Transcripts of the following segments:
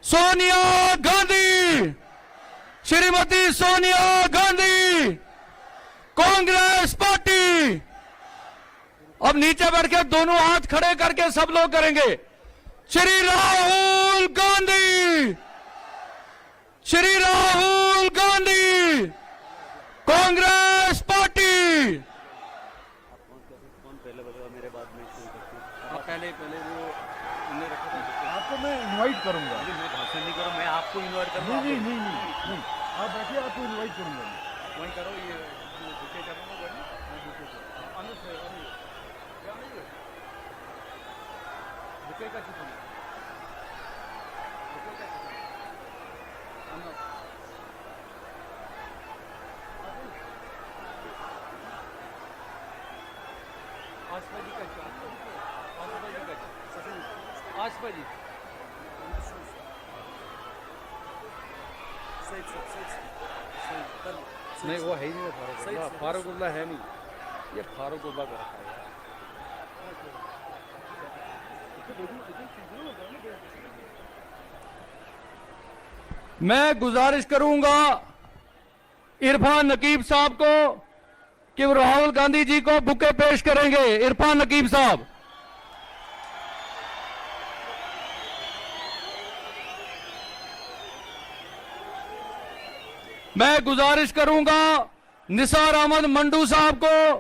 Sonia Gandhi, Shrimati Sonia Gandhi, Congress party. अब नीचे बैठ के दोनों हाथ खड़े करके सब लोग करेंगे। श्री राहुल गांधी, श्री राहुल गांधी, कांग्रेस पार्टी। कौन पहले बताओ, मेरे बाद में पहले वो उन्हें रखा था। आपको मैं इनवाइट करूंगा। मैं भाषण नहीं करूँ, मैं आपको इनवाइट करूँगा। नहीं, आप बैठिए, आपको इनवाइट करूंगा। वहीं करो, ये बुके करूँगा गाड़ी, मैं बुके करूँ। अनुज है, अनुज क्या नहीं है बुके का चिकन, बुके का चिकन अनुज आसपाजी का आसपाजी नहीं, वो है ही नहीं। फारूकुल्ला, फारूकुल्ला है नहीं, ये फारूकुल्ला का रखा है। मैं गुजारिश करूंगा इरफान नकीब साहब को कि वो राहुल गांधी जी को बुके पेश करेंगे। इरफान नकीब साहब। मैं गुजारिश करूंगा निसार अहमद मंडू साहब को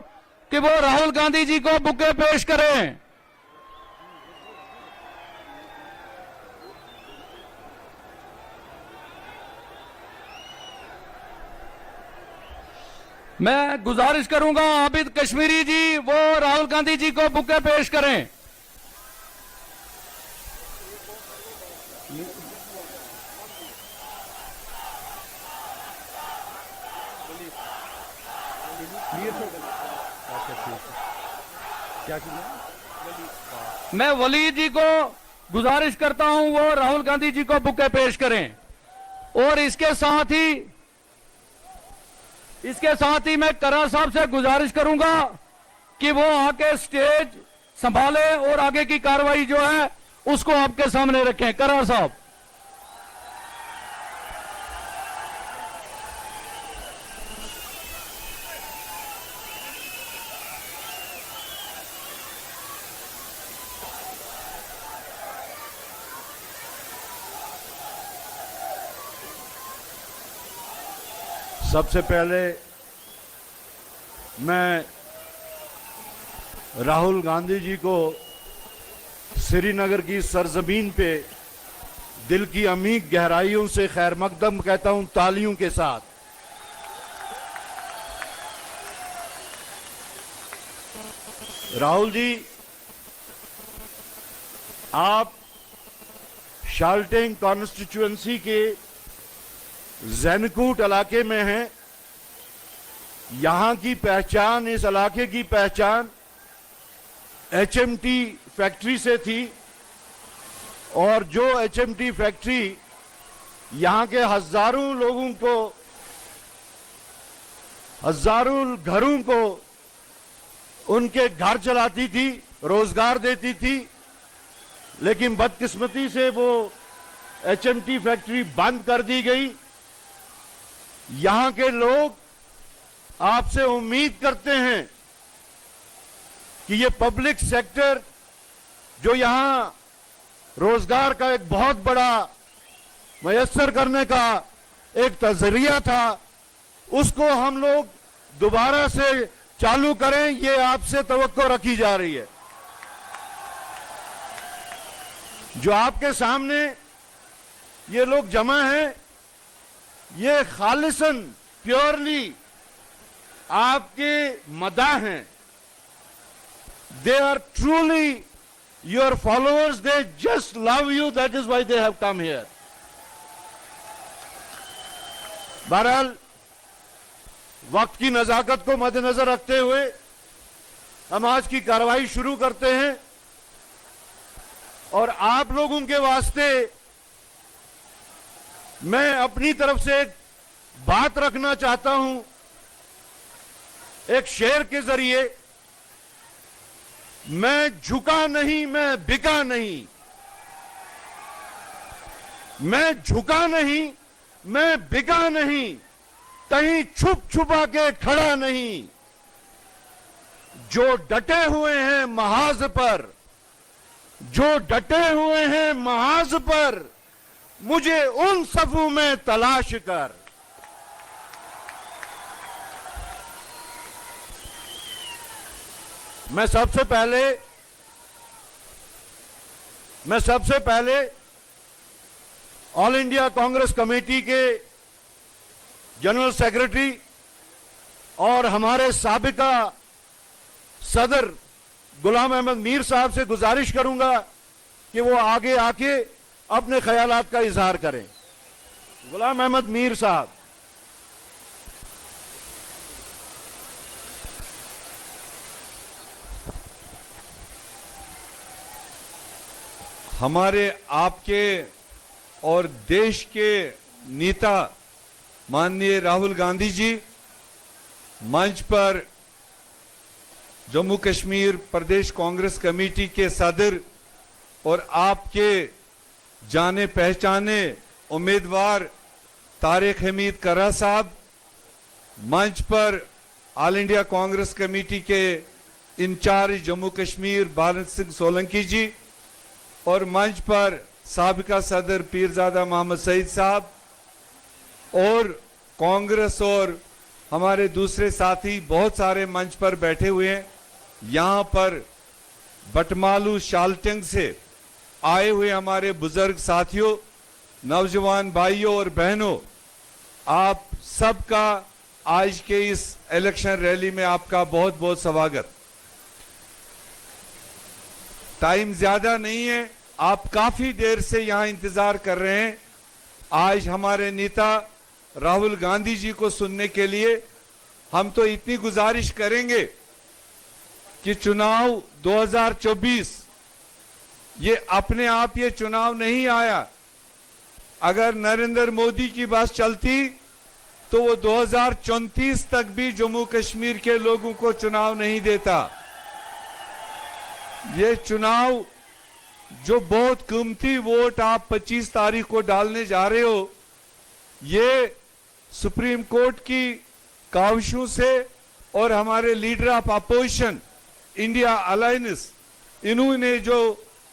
कि वो राहुल गांधी जी को बुके पेश करें। मैं गुजारिश करूंगा आबिद कश्मीरी जी वो राहुल गांधी जी को बुके पेश करें। मैं वली जी को गुजारिश करता हूं वो राहुल गांधी जी को बुके पेश करें। और इसके साथ ही मैं करार साहब से गुजारिश करूंगा कि वो आके स्टेज संभाले और आगे की कार्रवाई जो है उसको आपके सामने रखें। करार साहब। सबसे पहले मैं राहुल गांधी जी को श्रीनगर की सरजमीन पे दिल की अमीर गहराइयों से खैर मकदम कहता हूं, तालियों के साथ। राहुल जी, आप शाल्टेंग कॉन्स्टिट्यूएंसी के जैनकूट इलाके में हैं। यहां की पहचान, इस इलाके की पहचान एचएमटी फैक्ट्री से थी और जो एचएमटी फैक्ट्री यहां के हजारों लोगों को, हजारों घरों को उनके घर चलाती थी, रोजगार देती थी। लेकिन बदकिस्मती से वो एचएमटी फैक्ट्री बंद कर दी गई। यहां के लोग आपसे उम्मीद करते हैं कि ये पब्लिक सेक्टर जो यहां रोजगार का एक बहुत बड़ा मयस्सर करने का एक तजरिया था, उसको हम लोग दोबारा से चालू करें, ये आपसे तवक्को रखी जा रही है। जो आपके सामने ये लोग जमा हैं, ये खालिसन प्योरली आपके मदाह हैं। They are truly your followers, they just love you, that is why they have come here. बहरहाल वक्त की नजाकत को मद्देनजर रखते हुए हम आज की कार्रवाई शुरू करते हैं। और आप लोगों के वास्ते मैं अपनी तरफ से एक बात रखना चाहता हूं, एक शेर के जरिए। मैं झुका नहीं, मैं बिका नहीं। मैं झुका नहीं, मैं बिका नहीं, कहीं छुप छुपा के खड़ा नहीं। जो डटे हुए हैं महाज पर, जो डटे हुए हैं महाज पर, मुझे उन सफों में तलाश कर। मैं सबसे पहले ऑल इंडिया कांग्रेस कमेटी के जनरल सेक्रेटरी और हमारे साबिका सदर गुलाम अहमद मीर साहब से गुजारिश करूंगा कि वो आगे आके अपने ख्यालात का इजहार करें। गुलाम अहमद मीर साहब। हमारे आपके और देश के नेता माननीय राहुल गांधी जी मंच पर जम्मू कश्मीर प्रदेश कांग्रेस कमेटी के सदर और आपके जाने पहचाने उम्मीदवार तारिक हमीद करा साहब, मंच पर ऑल इंडिया कांग्रेस कमेटी के इंचार्ज जम्मू कश्मीर बालन सिंह सोलंकी जी और मंच पर साबिका सदर पीरजादा मोहम्मद सईद साहब और कांग्रेस और हमारे दूसरे साथी बहुत सारे मंच पर बैठे हुए हैं। यहां पर बटमालू शालटंग से आए हुए हमारे बुजुर्ग साथियों, नौजवान भाइयों और बहनों, आप सबका आज के इस इलेक्शन रैली में आपका बहुत बहुत स्वागत। टाइम ज्यादा नहीं है, आप काफी देर से यहां इंतजार कर रहे हैं आज हमारे नेता राहुल गांधी जी को सुनने के लिए। हम तो इतनी गुजारिश करेंगे कि चुनाव 2024 ये अपने आप ये चुनाव नहीं आया। अगर नरेंद्र मोदी की बस चलती तो वो 2034 तक भी जम्मू कश्मीर के लोगों को चुनाव नहीं देता। ये चुनाव जो बहुत कीमती वोट आप 25 तारीख को डालने जा रहे हो, ये सुप्रीम कोर्ट की काविशों से और हमारे leader of opposition India alliance, इन्होंने जो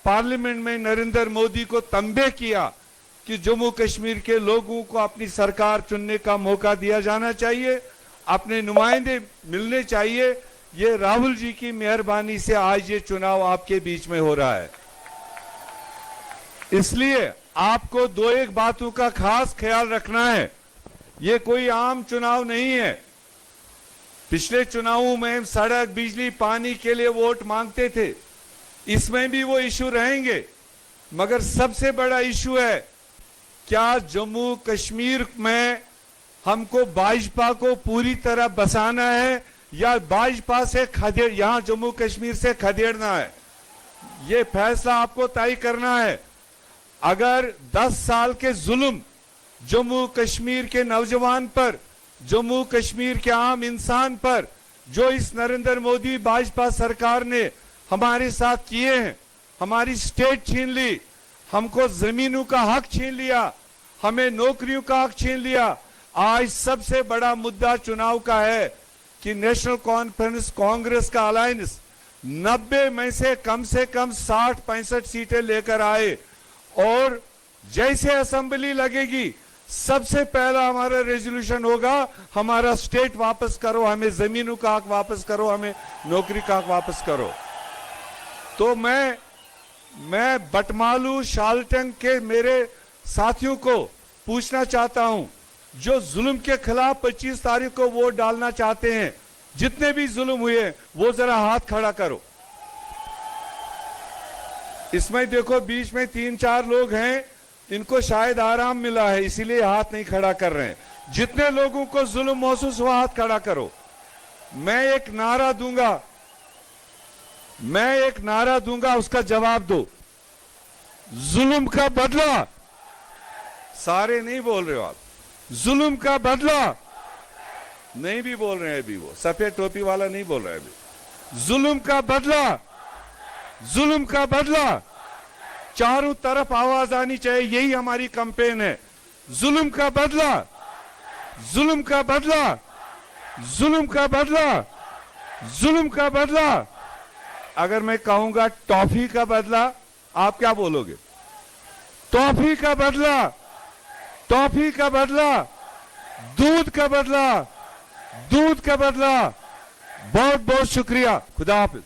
पार्लियामेंट में नरेंद्र मोदी को तंबे किया कि जम्मू कश्मीर के लोगों को अपनी सरकार चुनने का मौका दिया जाना चाहिए, अपने नुमाइंदे मिलने चाहिए। ये राहुल जी की मेहरबानी से आज ये चुनाव आपके बीच में हो रहा है। इसलिए आपको दो एक बातों का खास ख्याल रखना है। ये कोई आम चुनाव नहीं है। पिछले चुनावों में सड़क, बिजली, पानी के लिए वोट मांगते थे, इसमें भी वो इशू रहेंगे, मगर सबसे बड़ा इशू है क्या जम्मू कश्मीर में हमको भाजपा को पूरी तरह बसाना है या भाजपा से यहां जम्मू कश्मीर से खदेड़ना है। ये फैसला आपको तय करना है। अगर 10 साल के जुल्म जम्मू कश्मीर के नौजवान पर, जम्मू कश्मीर के आम इंसान पर जो इस नरेंद्र मोदी भाजपा सरकार ने हमारे साथ किए हैं, हमारी स्टेट छीन ली, हमको जमीनों का हक छीन लिया, हमें नौकरियों का हक छीन लिया। आज सबसे बड़ा मुद्दा चुनाव का है कि नेशनल कॉन्फ्रेंस कांग्रेस का अलायंस 90 में से कम 60-65 सीटें लेकर आए और जैसे असेंबली लगेगी सबसे पहला हमारा रेजोल्यूशन होगा हमारा स्टेट वापस करो, हमें जमीनों का हक वापस करो, हमें नौकरी का हक वापस करो। तो मैं बटमालू शालटंग के मेरे साथियों को पूछना चाहता हूं, जो जुल्म के खिलाफ 25 तारीख को वोट डालना चाहते हैं, जितने भी जुल्म हुए वो जरा हाथ खड़ा करो। इसमें देखो बीच में 3-4 लोग हैं, इनको शायद आराम मिला है इसीलिए हाथ नहीं खड़ा कर रहे हैं। जितने लोगों को जुल्म महसूस हुआ हाथ खड़ा करो। मैं एक नारा दूंगा, उसका जवाब दो। जुल्म का बदला, सारे नहीं बोल रहे हो आप, जुल्म का बदला नहीं भी बोल रहे हैं अभी, वो सफेद टोपी वाला नहीं बोल रहा है अभी। जुल्म का बदला, जुल्म का बदला चारों तरफ आवाज आनी चाहिए, यही हमारी कैंपेन है। जुल्म का बदला, जुल्म का बदला, जुल्म का बदला, जुल्म का बदला। अगर मैं कहूंगा टॉफी का बदला, आप क्या बोलोगे? टॉफी का बदला, टॉफी का बदला, दूध का बदला, दूध का बदला। बहुत बहुत शुक्रिया। खुदा हाफिज।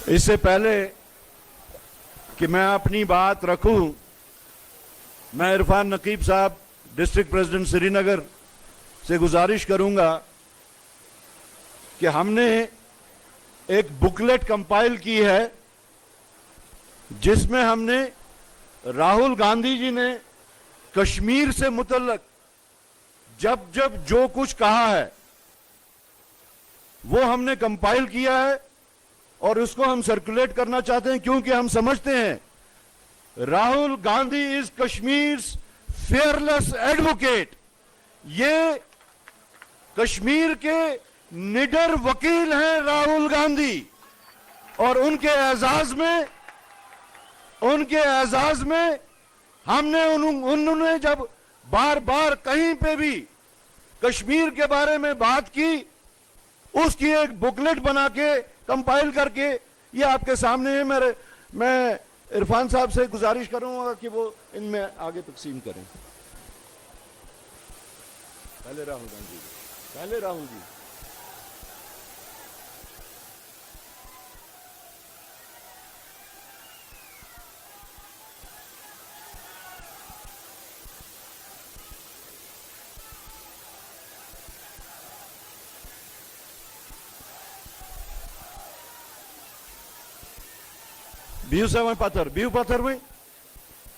इससे पहले कि मैं अपनी बात रखूं, मैं इरफान नकीब साहब, डिस्ट्रिक्ट प्रेसिडेंट श्रीनगर, से गुजारिश करूंगा कि हमने एक बुकलेट कंपाइल की है जिसमें हमने राहुल गांधी जी ने कश्मीर से मुतल्लक जब जब जो कुछ कहा है वो हमने कंपाइल किया है और उसको हम सर्कुलेट करना चाहते हैं, क्योंकि हम समझते हैं Rahul Gandhi is Kashmir fearless advocate. ये कश्मीर के निडर वकील हैं राहुल गांधी, और उनके एजाज में हमने उन्होंने जब बार बार कहीं पे भी कश्मीर के बारे में बात की, उसकी एक बुकलेट बना के कंपाइल करके ये आपके सामने है। मैं इरफान साहब से गुजारिश करूंगा कि वो इनमें आगे तकसीम करें। पहले राहुल गांधी जी, पहले Rahul ji. Biu sama Patar, Biu Patar में,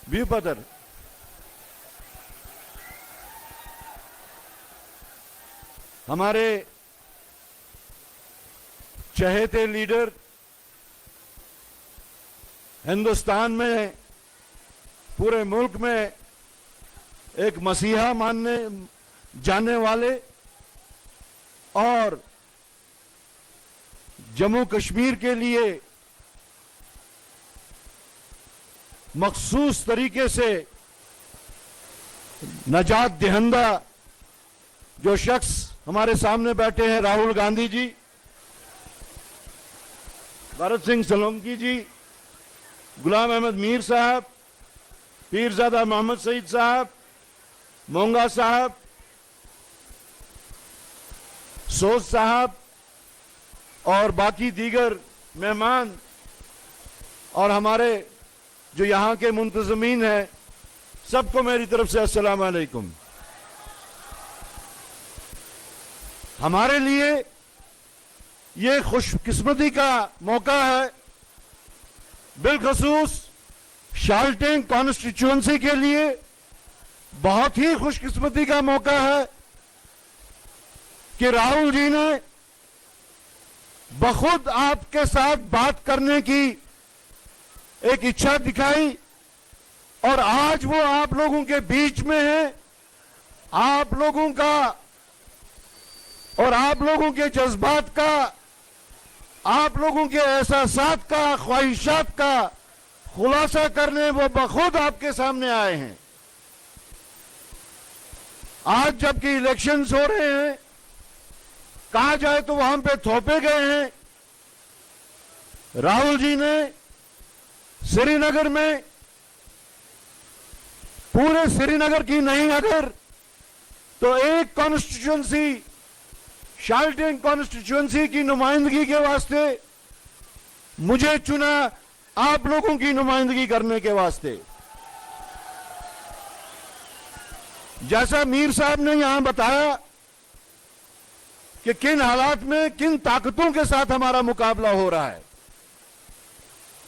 Biu Patar। हमारे चहेते लीडर हिंदुस्तान में, पूरे मुल्क में एक मसीहा मानने जाने वाले और जम्मू कश्मीर के लिए मखसूस तरीके से नजात दहिंदा जो शख्स हमारे सामने बैठे हैं, राहुल गांधी जी, भरत सिंह सोलंकी जी, गुलाम अहमद मीर साहब, पीरजादा मोहम्मद सईद साहब, मोंगा साहब, सोज साहब और बाकी दीगर मेहमान और हमारे जो यहां के मुंतजमीन हैं, सबको मेरी तरफ से अस्सलाम वालेकुम। हमारे लिए ये खुशकिस्मती का मौका है, बिलखसूस शाल्टेन कॉन्स्टिट्यूएंसी के लिए बहुत ही खुशकिस्मती का मौका है कि राहुल जी ने बखुद आपके साथ बात करने की एक इच्छा दिखाई और आज वो आप लोगों के बीच में है। आप लोगों का और आप लोगों के जज्बात का, आप लोगों के एहसासात का, ख्वाहिशात का खुलासा करने वो बखुद आपके सामने आए हैं। आज जबकि इलेक्शंस हो रहे हैं, कहा जाए तो वहां पे थोपे गए हैं, राहुल जी ने श्रीनगर में, पूरे श्रीनगर की नहीं अगर तो एक कॉन्स्टिट्यूएंसी, शाल्टेन कॉन्स्टिट्यूएंसी की नुमाइंदगी के वास्ते मुझे चुना, आप लोगों की नुमाइंदगी करने के वास्ते। जैसा मीर साहब ने यहां बताया कि किन हालात में, किन ताकतों के साथ हमारा मुकाबला हो रहा है,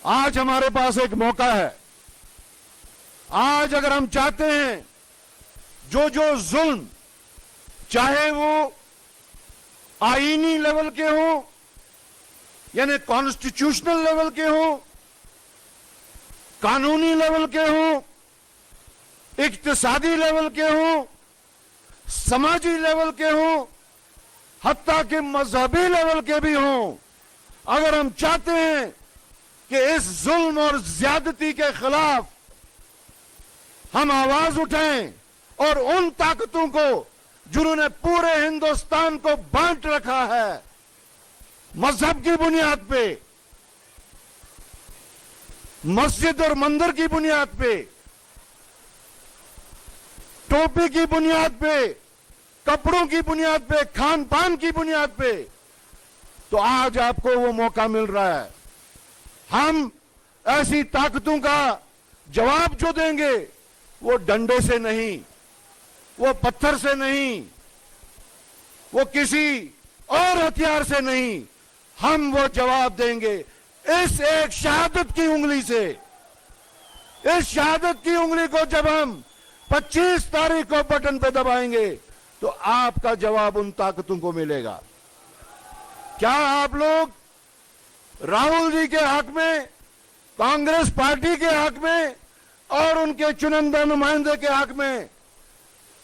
आज हमारे पास एक मौका है। आज अगर हम चाहते हैं जो जो जुल्म, चाहे वो आईनी लेवल के हो यानी कॉन्स्टिट्यूशनल लेवल के हो, कानूनी लेवल के हो इक्तिसादी लेवल के हों, समाजी लेवल के हों, हत्ता के मजहबी लेवल के भी हों, अगर हम चाहते हैं कि इस जुल्म और ज्यादती के खिलाफ हम आवाज उठाएं और उन ताकतों को जिन्होंने पूरे हिंदुस्तान को बांट रखा है, मजहब की बुनियाद पे, मस्जिद और मंदिर की बुनियाद पे, टोपी की बुनियाद पे, कपड़ों की बुनियाद पे, खान पान की बुनियाद पे, तो आज आपको वो मौका मिल रहा है। हम ऐसी ताकतों का जवाब जो देंगे वो डंडे से नहीं, वो पत्थर से नहीं, वो किसी और हथियार से नहीं, हम वो जवाब देंगे इस एक शहादत की उंगली से। इस शहादत की उंगली को जब हम 25 तारीख को बटन पे दबाएंगे तो आपका जवाब उन ताकतों को मिलेगा। क्या आप लोग राहुल जी के हक में, कांग्रेस पार्टी के हक में और उनके चुनिंदा नुमाइंदे के हक में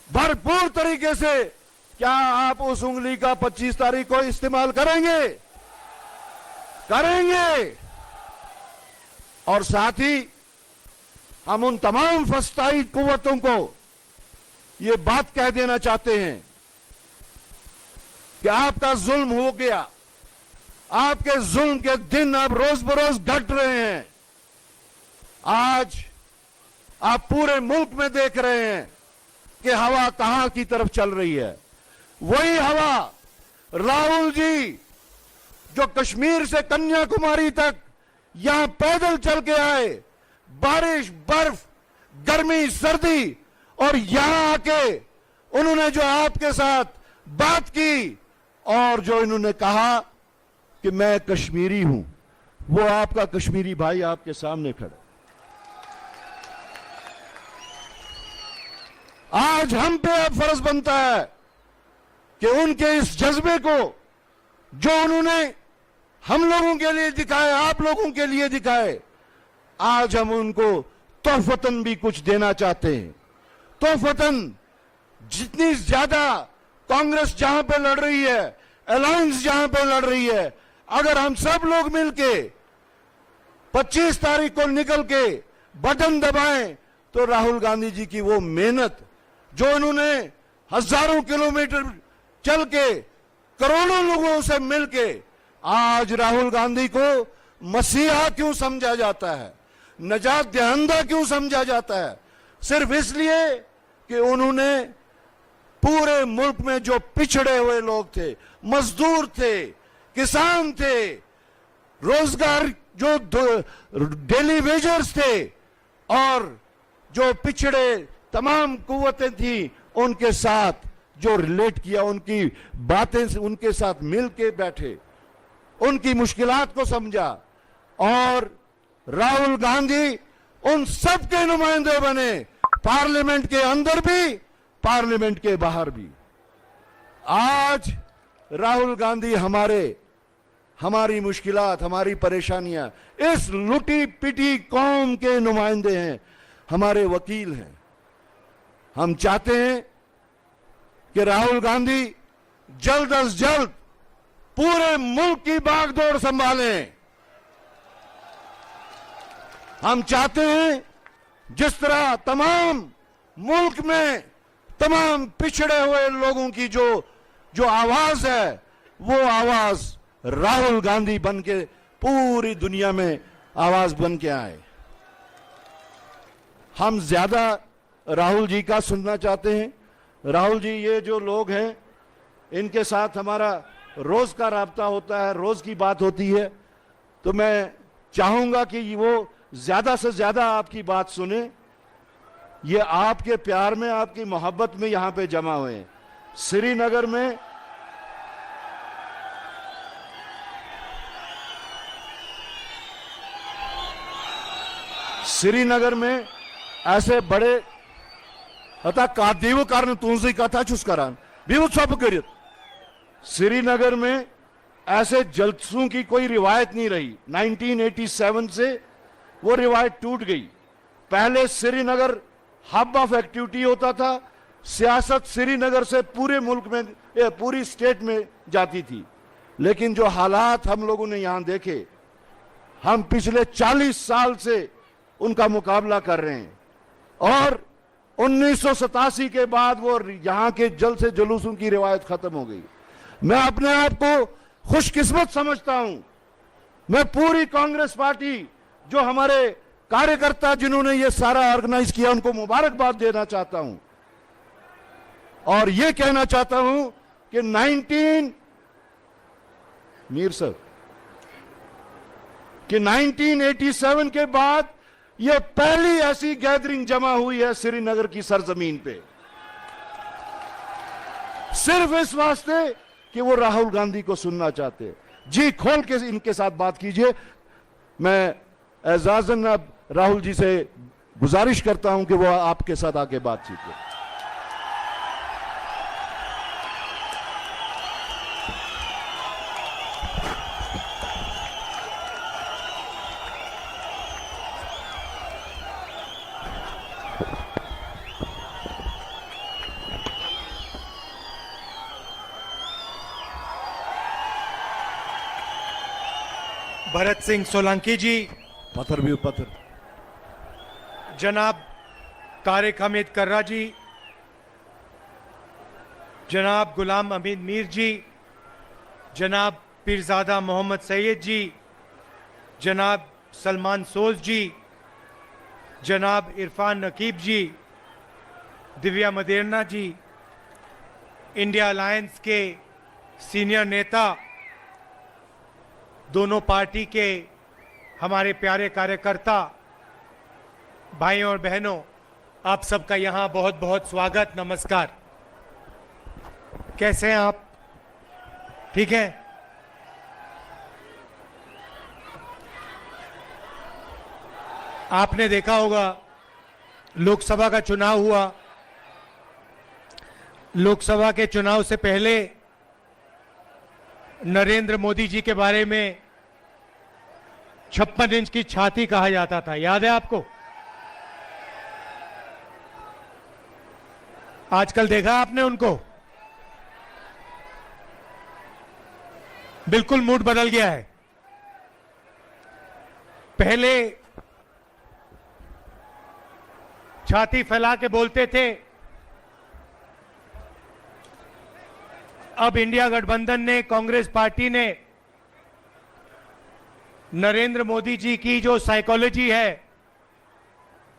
भरपूर तरीके से क्या आप उस उंगली का 25 तारीख को इस्तेमाल करेंगे? करेंगे। और साथ ही हम उन तमाम फस्ताई कुव्वतों को ये बात कह देना चाहते हैं कि आपका जुल्म हो गया, आपके जुल्म के दिन अब रोज बरोज घट रहे हैं। आज आप पूरे मुल्क में देख रहे हैं कि हवा कहां की तरफ चल रही है। वही हवा राहुल जी जो कश्मीर से कन्याकुमारी तक यहां पैदल चल के आए, बारिश, बर्फ, गर्मी, सर्दी, और यहां आके उन्होंने जो आपके साथ बात की और जो इन्होंने कहा कि मैं कश्मीरी हूं, वो आपका कश्मीरी भाई आपके सामने खड़ा। आज हम पे अब फर्ज बनता है कि उनके इस जज्बे को जो उन्होंने हम लोगों के लिए दिखाए, आप लोगों के लिए दिखाए, आज हम उनको तोहफतन भी कुछ देना चाहते हैं। तोहफतन जितनी ज्यादा कांग्रेस जहां पे लड़ रही है, अलायंस जहां पे लड़ रही है, अगर हम सब लोग मिलके 25 तारीख को निकल के बटन दबाएं तो राहुल गांधी जी की वो मेहनत जो उन्होंने हजारों किलोमीटर चल के करोड़ों लोगों से मिलके, आज राहुल गांधी को मसीहा क्यों समझा जाता है, नजात दहिंदा क्यों समझा जाता है? सिर्फ इसलिए कि उन्होंने पूरे मुल्क में जो पिछड़े हुए लोग थे, मजदूर थे, किसान थे, रोजगार जो डेली वेजर्स थे, और जो पिछड़े तमाम कुव्वतें थी, उनके साथ जो रिलेट किया, उनकी बातें उनके साथ मिल के बैठे, उनकी मुश्किलात को समझा, और राहुल गांधी उन सब के नुमाइंदे बने, पार्लियामेंट के अंदर भी, पार्लियामेंट के बाहर भी। आज राहुल गांधी हमारी मुश्किलात, हमारी परेशानियां, इस लुटी पिटी कौम के नुमाइंदे हैं, हमारे वकील हैं। हम चाहते हैं कि राहुल गांधी जल्द अज जल्द पूरे मुल्क की बागडोर संभालें। हम चाहते हैं जिस तरह तमाम मुल्क में तमाम पिछड़े हुए लोगों की जो आवाज है, वो आवाज राहुल गांधी बन के पूरी दुनिया में आवाज बन के आए। हम ज्यादा राहुल जी का सुनना चाहते हैं। राहुल जी, ये जो लोग हैं, इनके साथ हमारा रोज का राब्ता होता है, रोज की बात होती है, तो मैं चाहूंगा कि वो ज्यादा से ज्यादा आपकी बात सुने। ये आपके प्यार में, आपकी मोहब्बत में यहां पे जमा हुए हैं। श्रीनगर में ऐसे बड़े अतः कादीव कारण तुझी कथा छुस करान भी सब करित। श्रीनगर में ऐसे जलसों की कोई रिवायत नहीं रही। 1987 से वो रिवायत टूट गई। पहले श्रीनगर हब ऑफ एक्टिविटी होता था। सियासत श्रीनगर से पूरे मुल्क में, पूरी स्टेट में जाती थी। लेकिन जो हालात हम लोगों ने यहां देखे, हम पिछले 40 साल से उनका मुकाबला कर रहे हैं और 1987 के बाद वो यहां के जल से जुलूसों की रिवायत खत्म हो गई। मैं अपने आप को खुशकिस्मत समझता हूं। मैं पूरी कांग्रेस पार्टी, जो हमारे कार्यकर्ता जिन्होंने ये सारा ऑर्गेनाइज किया, उनको मुबारकबाद देना चाहता हूं और ये कहना चाहता हूं कि 1987 के बाद ये पहली ऐसी गैदरिंग जमा हुई है श्रीनगर की सरजमीन पे, सिर्फ इस वास्ते कि वो राहुल गांधी को सुनना चाहते हैं। जी खोल के इनके साथ बात कीजिए। मैं एजाजन अब राहुल जी से गुजारिश करता हूं कि वो आपके साथ आके बातचीत करें। भरत सिंह सोलंकी जी, पत्थर भी पत्थर, जनाब तारिक हमीद कर्रा जी, जनाब गुलाम अमीन मीर जी, जनाब पीरजादा मोहम्मद सैयद जी, जनाब सलमान सोज जी, जनाब इरफान नकीब जी, दिव्या मदेरना जी, इंडिया अलायंस के सीनियर नेता, दोनों पार्टी के हमारे प्यारे कार्यकर्ता, भाइयों और बहनों, आप सबका यहाँ बहुत बहुत स्वागत, नमस्कार। कैसे हैं आप? ठीक है? आपने देखा होगा लोकसभा का चुनाव हुआ। लोकसभा के चुनाव से पहले नरेंद्र मोदी जी के बारे में 56 इंच की छाती कहा जाता था, याद है आपको? आजकल देखा आपने उनको? बिल्कुल मूड बदल गया है। पहले छाती फैला के बोलते थे, अब इंडिया गठबंधन ने, कांग्रेस पार्टी ने नरेंद्र मोदी जी की जो साइकोलॉजी है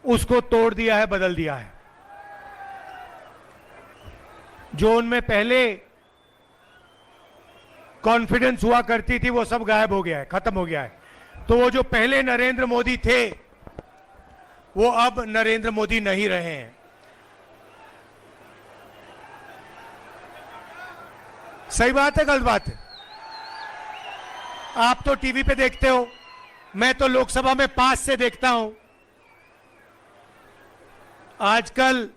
उसको तोड़ दिया है, बदल दिया है। जो उनमें पहले कॉन्फिडेंस हुआ करती थी वो सब गायब हो गया है, खत्म हो गया है। तो वो जो पहले नरेंद्र मोदी थे वो अब नरेंद्र मोदी नहीं रहे हैं। सही बात है, गलत बात है? आप तो टीवी पे देखते हो, मैं तो लोकसभा में पास से देखता हूं। आजकल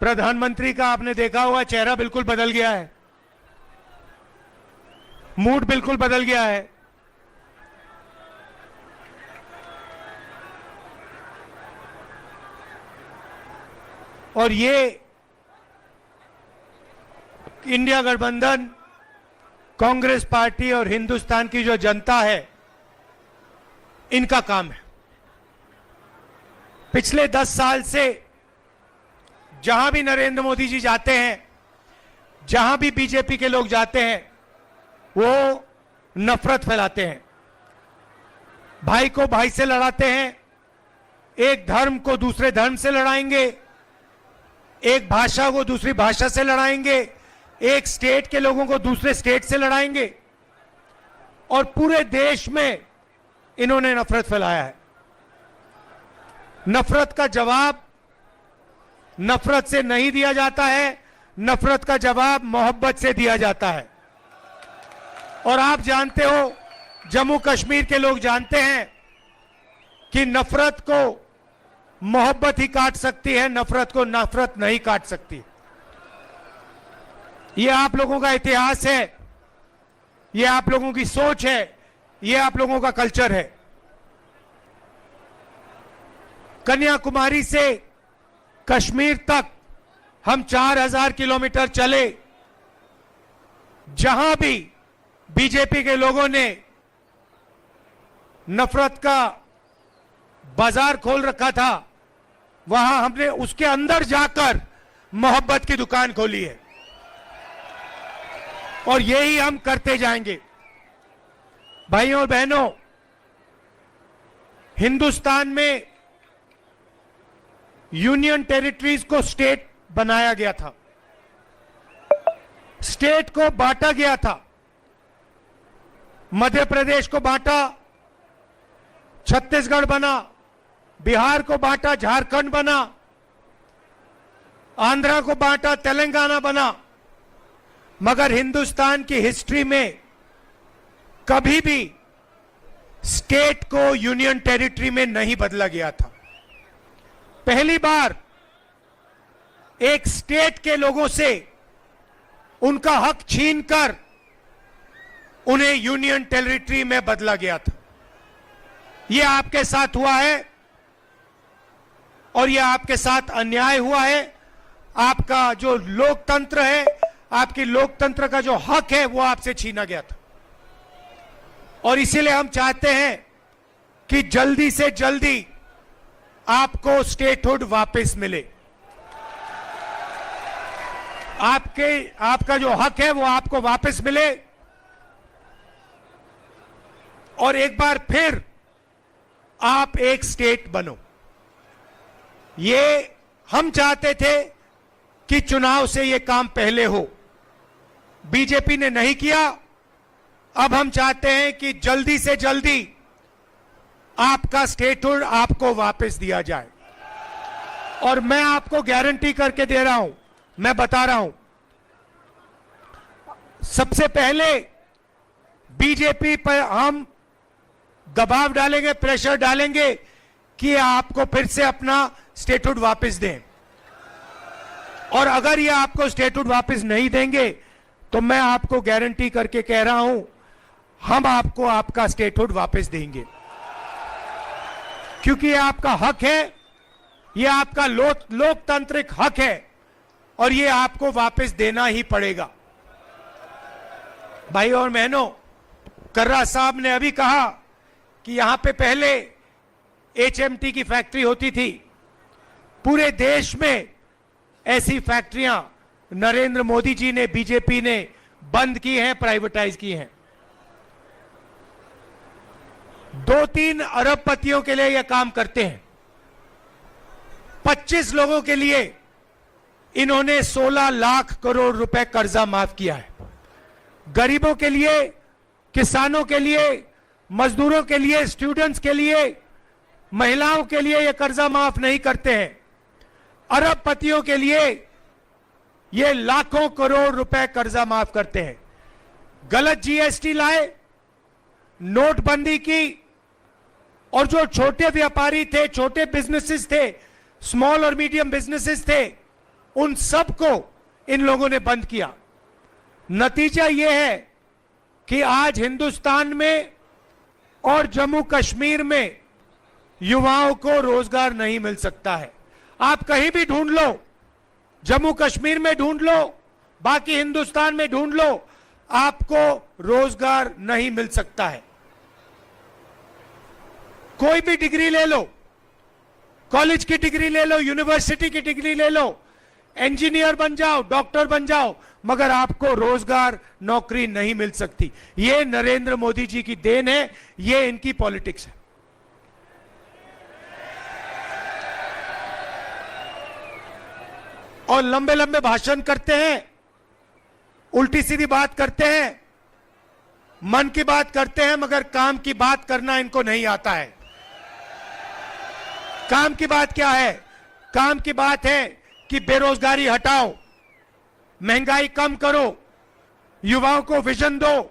प्रधानमंत्री का आपने देखा होगा चेहरा बिल्कुल बदल गया है, मूड बिल्कुल बदल गया है। और ये इंडिया गठबंधन, कांग्रेस पार्टी और हिंदुस्तान की जो जनता है, इनका काम है। पिछले 10 साल से जहां भी नरेंद्र मोदी जी जाते हैं, जहां भी बीजेपी के लोग जाते हैं, वो नफरत फैलाते हैं, भाई को भाई से लड़ाते हैं, एक धर्म को दूसरे धर्म से लड़ाएंगे, एक भाषा को दूसरी भाषा से लड़ाएंगे, एक स्टेट के लोगों को दूसरे स्टेट से लड़ाएंगे, और पूरे देश में इन्होंने नफरत फैलाया है। नफरत का जवाब नफरत से नहीं दिया जाता है, नफरत का जवाब मोहब्बत से दिया जाता है। और आप जानते हो, जम्मू कश्मीर के लोग जानते हैं कि नफरत को मोहब्बत ही काट सकती है, नफरत को नफरत नहीं काट सकती। ये आप लोगों का इतिहास है, ये आप लोगों की सोच है, ये आप लोगों का कल्चर है। कन्याकुमारी से कश्मीर तक हम 4000 किलोमीटर चले, जहां भी बीजेपी के लोगों ने नफरत का बाजार खोल रखा था, वहां हमने उसके अंदर जाकर मोहब्बत की दुकान खोली है और यही हम करते जाएंगे। भाइयों और बहनों, हिंदुस्तान में यूनियन टेरिटरीज को स्टेट बनाया गया था, स्टेट को बांटा गया था। मध्य प्रदेश को बांटा, छत्तीसगढ़ बना, बिहार को बांटा, झारखंड बना, आंध्रा को बांटा, तेलंगाना बना। मगर हिंदुस्तान की हिस्ट्री में कभी भी स्टेट को यूनियन टेरिटरी में नहीं बदला गया था। पहली बार एक स्टेट के लोगों से उनका हक छीनकर उन्हें यूनियन टेरिटरी में बदला गया था। यह आपके साथ हुआ है और यह आपके साथ अन्याय हुआ है। आपका जो लोकतंत्र है, आपकी लोकतंत्र का जो हक है, वो आपसे छीना गया था। और इसीलिए हम चाहते हैं कि जल्दी से जल्दी आपको स्टेटहुड वापस मिले। आपका जो हक है वो आपको वापस मिले और एक बार फिर आप एक स्टेट बनो। ये हम चाहते थे कि चुनाव से ये काम पहले हो, बीजेपी ने नहीं किया। अब हम चाहते हैं कि जल्दी से जल्दी आपका स्टेटहुड आपको वापस दिया जाए। और मैं आपको गारंटी करके दे रहा हूं, मैं बता रहा हूं, सबसे पहले बीजेपी पर हम दबाव डालेंगे, प्रेशर डालेंगे कि आपको फिर से अपना स्टेटहुड वापस दें। और अगर ये आपको स्टेटहुड वापस नहीं देंगे तो मैं आपको गारंटी करके कह रहा हूं, हम आपको आपका स्टेटहुड वापस देंगे, क्योंकि ये आपका हक है, ये आपका लोकतांत्रिक हक है और ये आपको वापस देना ही पड़ेगा। भाई और बहनों, कर्रा साहब ने अभी कहा कि यहां पे पहले एचएमटी की फैक्ट्री होती थी। पूरे देश में ऐसी फैक्ट्रियां नरेंद्र मोदी जी ने, बीजेपी ने बंद की हैं, प्राइवेटाइज की हैं। 2-3 अरबपतियों के लिए यह काम करते हैं। 25 लोगों के लिए इन्होंने 16 लाख करोड़ रुपए कर्जा माफ किया है। गरीबों के लिए, किसानों के लिए, मजदूरों के लिए, स्टूडेंट्स के लिए, महिलाओं के लिए यह कर्जा माफ नहीं करते हैं। अरबपतियों के लिए ये लाखों करोड़ रुपए कर्जा माफ करते हैं। गलत जीएसटी लाए, नोटबंदी की, और जो छोटे व्यापारी थे, छोटे बिजनेसेस थे, स्मॉल और मीडियम बिजनेसेस थे, उन सबको इन लोगों ने बंद किया। नतीजा यह है कि आज हिंदुस्तान में और जम्मू कश्मीर में युवाओं को रोजगार नहीं मिल सकता है। आप कहीं भी ढूंढ लो, जम्मू कश्मीर में ढूंढ लो, बाकी हिंदुस्तान में ढूंढ लो, आपको रोजगार नहीं मिल सकता है। कोई भी डिग्री ले लो, कॉलेज की डिग्री ले लो, यूनिवर्सिटी की डिग्री ले लो, इंजीनियर बन जाओ, डॉक्टर बन जाओ, मगर आपको रोजगार, नौकरी नहीं मिल सकती। ये नरेंद्र मोदी जी की देन है, ये इनकी पॉलिटिक्स है। और लंबे लंबे भाषण करते हैं, उल्टी सीधी बात करते हैं, मन की बात करते हैं, मगर काम की बात करना इनको नहीं आता है। काम की बात क्या है? काम की बात है कि बेरोजगारी हटाओ, महंगाई कम करो, युवाओं को विजन दो,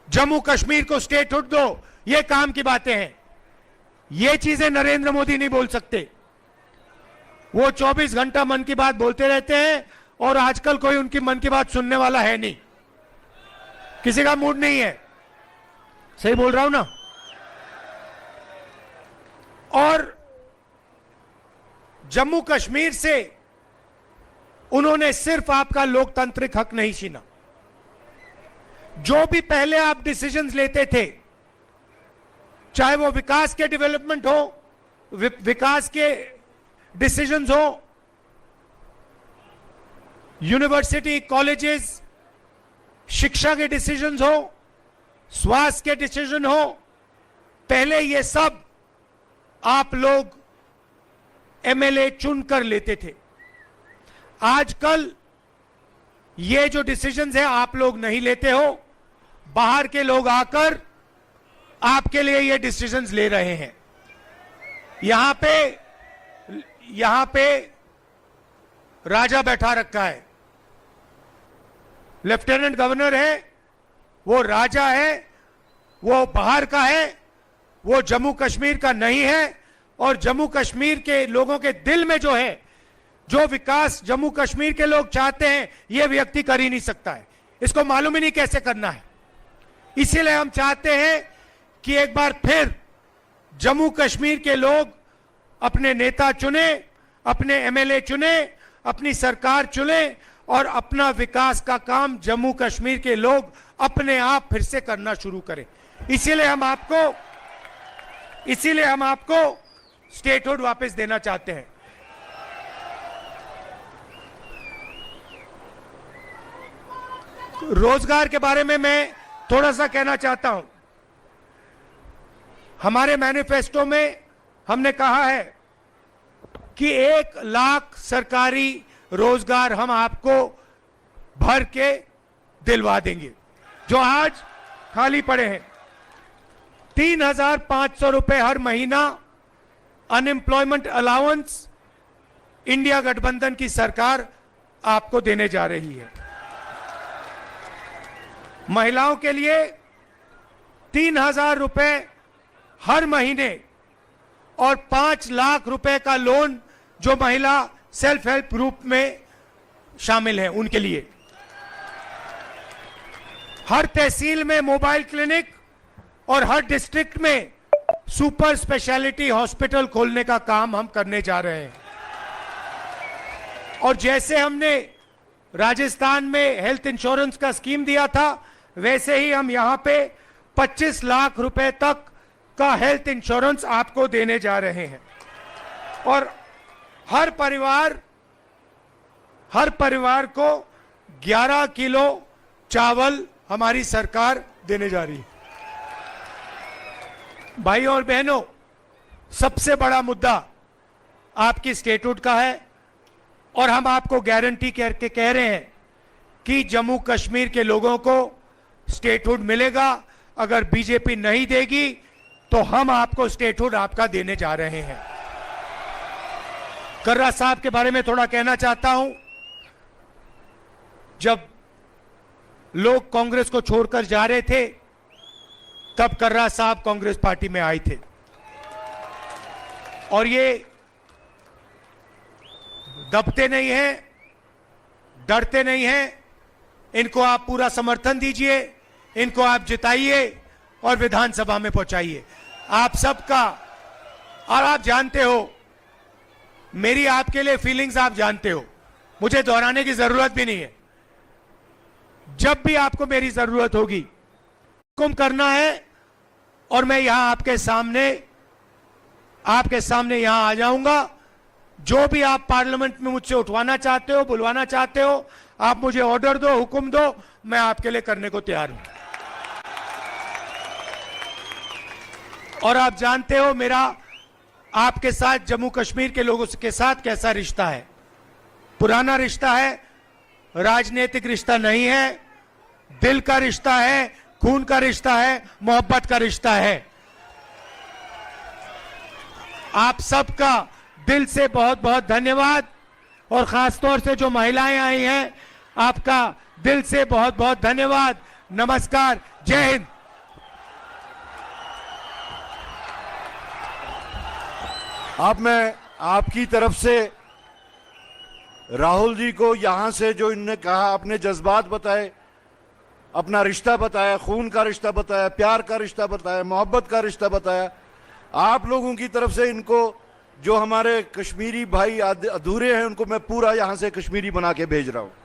जम्मू कश्मीर को स्टेटहुड दो। ये काम की बातें हैं। ये चीजें नरेंद्र मोदी नहीं बोल सकते। वो 24 घंटा मन की बात बोलते रहते हैं और आजकल कोई उनकी मन की बात सुनने वाला है नहीं, किसी का मूड नहीं है। सही बोल रहा हूं ना? और जम्मू कश्मीर से उन्होंने सिर्फ आपका लोकतांत्रिक हक नहीं छीना, जो भी पहले आप डिसीजंस लेते थे, चाहे वो विकास के डेवलपमेंट हो, विकास के डिसीजंस हो, यूनिवर्सिटी कॉलेजेस शिक्षा के डिसीजंस हो, स्वास्थ्य के डिसीजन हो, पहले ये सब आप लोग एमएलए चुनकर लेते थे। आजकल ये जो डिसीजंस है आप लोग नहीं लेते हो, बाहर के लोग आकर आपके लिए ये डिसीजंस ले रहे हैं। यहां पे राजा बैठा रखा है, लेफ्टिनेंट गवर्नर है, वो राजा है, वो बाहर का है, वो जम्मू कश्मीर का नहीं है। और जम्मू कश्मीर के लोगों के दिल में जो है, जो विकास जम्मू कश्मीर के लोग चाहते हैं, ये व्यक्ति कर ही नहीं सकता है, इसको मालूम ही नहीं कैसे करना है। इसीलिए हम चाहते हैं कि एक बार फिर जम्मू कश्मीर के लोग अपने नेता चुने, अपने एमएलए चुने, अपनी सरकार चुने और अपना विकास का काम जम्मू कश्मीर के लोग अपने आप फिर से करना शुरू करें। इसीलिए हम आपको स्टेटहुड वापस देना चाहते हैं। रोजगार के बारे में मैं थोड़ा सा कहना चाहता हूं। हमारे मैनिफेस्टो में हमने कहा है कि 1 लाख सरकारी रोजगार हम आपको भर के दिलवा देंगे, जो आज खाली पड़े हैं। 3,500 रुपए हर महीना अनएम्प्लॉयमेंट अलाउंस इंडिया गठबंधन की सरकार आपको देने जा रही है। महिलाओं के लिए 3,000 रुपए हर महीने और 5 लाख रुपए का लोन जो महिला सेल्फ हेल्प ग्रुप में शामिल हैं उनके लिए। हर तहसील में मोबाइल क्लिनिक और हर डिस्ट्रिक्ट में सुपर स्पेशलिटी हॉस्पिटल खोलने का काम हम करने जा रहे हैं। और जैसे हमने राजस्थान में हेल्थ इंश्योरेंस का स्कीम दिया था, वैसे ही हम यहां पे 25 लाख रुपए तक का हेल्थ इंश्योरेंस आपको देने जा रहे हैं। और हर परिवार को 11 किलो चावल हमारी सरकार देने जा रही है। भाइयों और बहनों, सबसे बड़ा मुद्दा आपकी स्टेटहुड का है और हम आपको गारंटी करके कह रहे हैं कि जम्मू कश्मीर के लोगों को स्टेटहुड मिलेगा। अगर बीजेपी नहीं देगी तो हम आपको स्टेटहुड आपका देने जा रहे हैं। कर्रा साहब के बारे में थोड़ा कहना चाहता हूं। जब लोग कांग्रेस को छोड़कर जा रहे थे, तब कर्रा साहब कांग्रेस पार्टी में आए थे और ये दबते नहीं हैं, डरते नहीं हैं। इनको आप पूरा समर्थन दीजिए, इनको आप जिताइए और विधानसभा में पहुंचाइए। आप सबका, और आप जानते हो मेरी आपके लिए फीलिंग्स, आप जानते हो, मुझे दोहराने की जरूरत भी नहीं है। जब भी आपको मेरी जरूरत होगी, हुक्म करना है और मैं यहां आपके सामने यहां आ जाऊंगा। जो भी आप पार्लियामेंट में मुझसे उठवाना चाहते हो, बुलवाना चाहते हो, आप मुझे ऑर्डर दो, हुक्म दो, मैं आपके लिए करने को तैयार हूं। और आप जानते हो मेरा आपके साथ, जम्मू कश्मीर के लोगों के साथ कैसा रिश्ता है। पुराना रिश्ता है, राजनीतिक रिश्ता नहीं है, दिल का रिश्ता है, खून का रिश्ता है, मोहब्बत का रिश्ता है। आप सबका दिल से बहुत बहुत धन्यवाद और खासतौर से जो महिलाएं आई हैं, आपका दिल से बहुत बहुत धन्यवाद। नमस्कार, जय हिंद। अब मैं आपकी तरफ से राहुल जी को यहां से जो इन्होंने कहा, अपने जज्बात बताए, अपना रिश्ता बताया, खून का रिश्ता बताया, प्यार का रिश्ता बताया, मोहब्बत का रिश्ता बताया, आप लोगों की तरफ से इनको जो हमारे कश्मीरी भाई अधूरे हैं उनको मैं पूरा यहां से कश्मीरी बना के भेज रहा हूं।